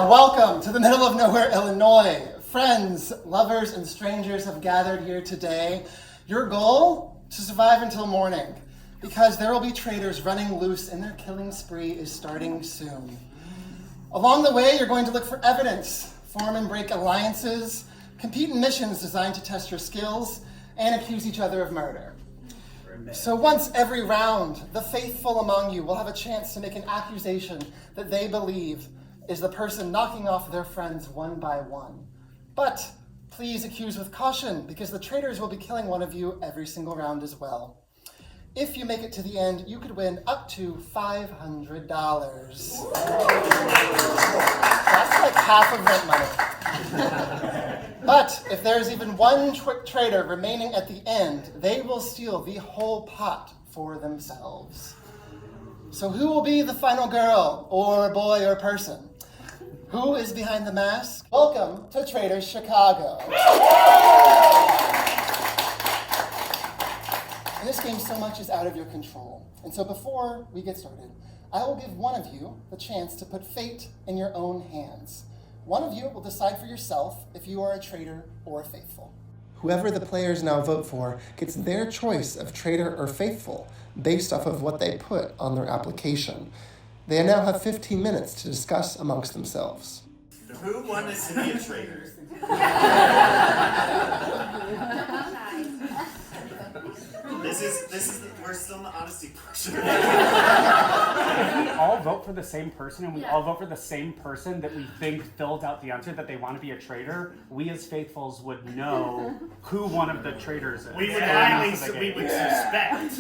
Welcome to the middle of nowhere, Illinois. Friends, lovers, and strangers have gathered here today. Your goal? To survive until morning, because there will be traitors running loose and their killing spree is starting soon. Along the way, you're going to look for evidence, form and break alliances, compete in missions designed to test your skills, and accuse each other of murder. So once every round, the faithful among you will have a chance to make an accusation that they believe is the person knocking off their friends one by one. But please accuse with caution, because the traitors will be killing one of you every single round as well. If you make it to the end, you could win up to $500. That's like half of rent money. But if there's even one traitor remaining at the end, they will steal the whole pot for themselves. So who will be the final girl, or boy, or person? Who is behind the mask? Welcome to Traitors Chicago. This game so much is out of your control. And so before we get started, I will give one of you the chance to put fate in your own hands. One of you will decide for yourself if you are a traitor or a faithful. Whoever the players now vote for gets their choice of traitor or faithful based off of what they put on their application. They now have 15 minutes to discuss amongst themselves. Who wanted to be a traitor? We're still in the honesty portion. If we all vote for the same person and we all vote for the same person that we think filled out the answer that they want to be a traitor, we as faithfuls would know who one of the traitors is. We would suspect.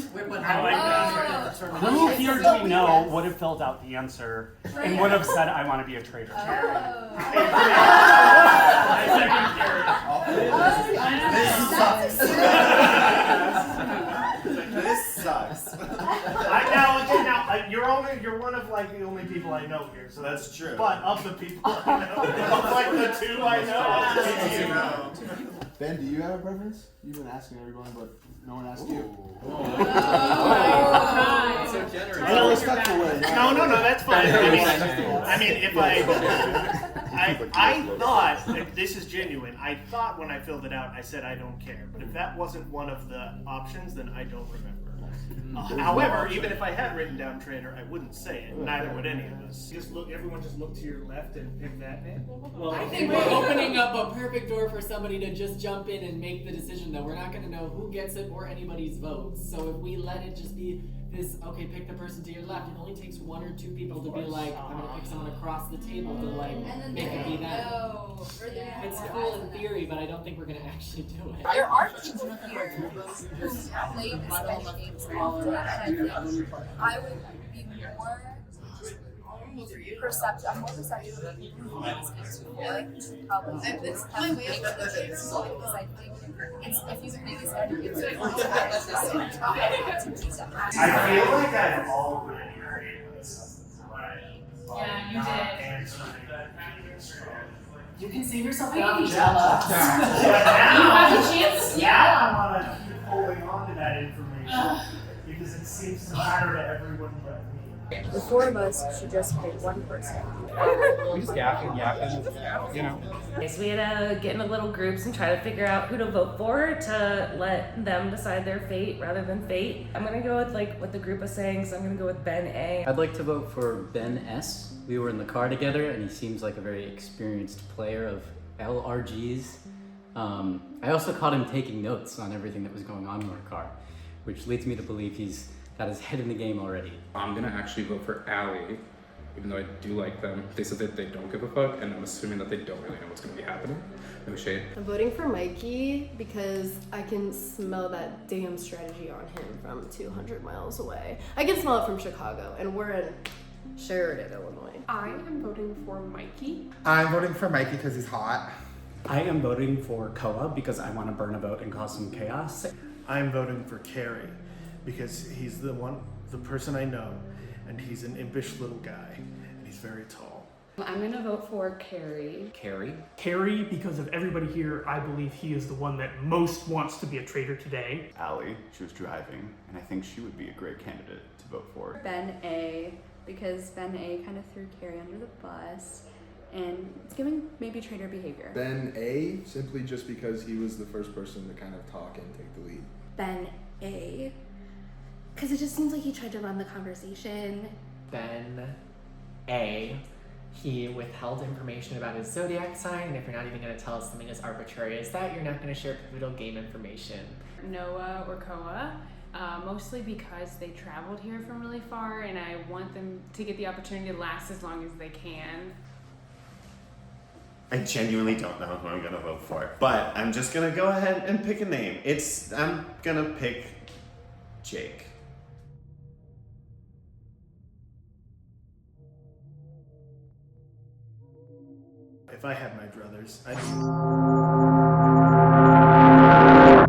Who here do we know would have filled out the answer and would have said, I want to be a traitor? This sucks. You're one of like the only people I know here, so that's true. But of the people I know, of like the two I know, Ben, do you have a preference? You've been asking everyone, but no one asked you. So generous. In a respectful way. No, that's fine. I mean, if I thought, if this is genuine, I thought when I filled it out, I said I don't care. But if that wasn't one of the options, then I don't remember. However, even if I had written down traitor, I wouldn't say it. Neither would any of us. Everyone just look to your left and pick that name. Well, I think we're opening up a perfect door for somebody to just jump in and make the decision, though. We're not going to know who gets it or anybody's votes. So if we let it just be this, okay, pick the person to your left, it only takes one or two people to be like, I'm going to pick someone across the table to like make it be that. It's cool in theory, but I don't think we're going to actually do it. There are people here who play this kind of games often, and I think I would be more perceptive. I'm more perceptive of people who play this games before. Probably this kind of game of the games, because I think it's, if you make this kind of games before, it's actually to keep that I feel like I've already heard this. Yeah, you did. You can save yourself I'm out. jealous. You have a chance? Yeah, I want to keep holding on to that information because it seems to matter to everyone but me. The four of us should just pick one person. We just yapping, you know. So we had to get into little groups and try to figure out who to vote for to let them decide their fate rather than fate. I'm gonna go with like what the group was saying, so I'm gonna go with Ben A. I'd like to vote for Ben S. We were in the car together and he seems like a very experienced player of LRGs. I also caught him taking notes on everything that was going on in our car, which leads me to believe he's got his head in the game already. I'm gonna actually vote for Allie, even though I do like them. They said that they don't give a fuck, and I'm assuming that they don't really know what's gonna be happening. No shade. I'm voting for Mikey because I can smell that damn strategy on him from 200 miles away. I can smell it from Chicago, and we're in Sheridan, Illinois. I am voting for Mikey. I'm voting for Mikey because he's hot. I am voting for Koa because I want to burn a vote and cause some chaos. I'm voting for Carrie because he's the person I know, and he's an impish little guy, and he's very tall. I'm gonna vote for Carrie. Carrie, because of everybody here, I believe he is the one that most wants to be a traitor today. Allie, she was driving, and I think she would be a great candidate to vote for. Ben A, because Ben A kind of threw Carrie under the bus, and it's giving maybe traitor behavior. Ben A, simply just because he was the first person to kind of talk and take the lead. Ben A, because it just seems like he tried to run the conversation. Ben A, he withheld information about his zodiac sign, and if you're not even going to tell us something as arbitrary as that, you're not going to share pivotal game information. Noah or Koa, mostly because they traveled here from really far, and I want them to get the opportunity to last as long as they can. I genuinely don't know who I'm gonna vote for, but I'm just gonna go ahead and pick a name. I'm gonna pick Jake. If I had my druthers, I'd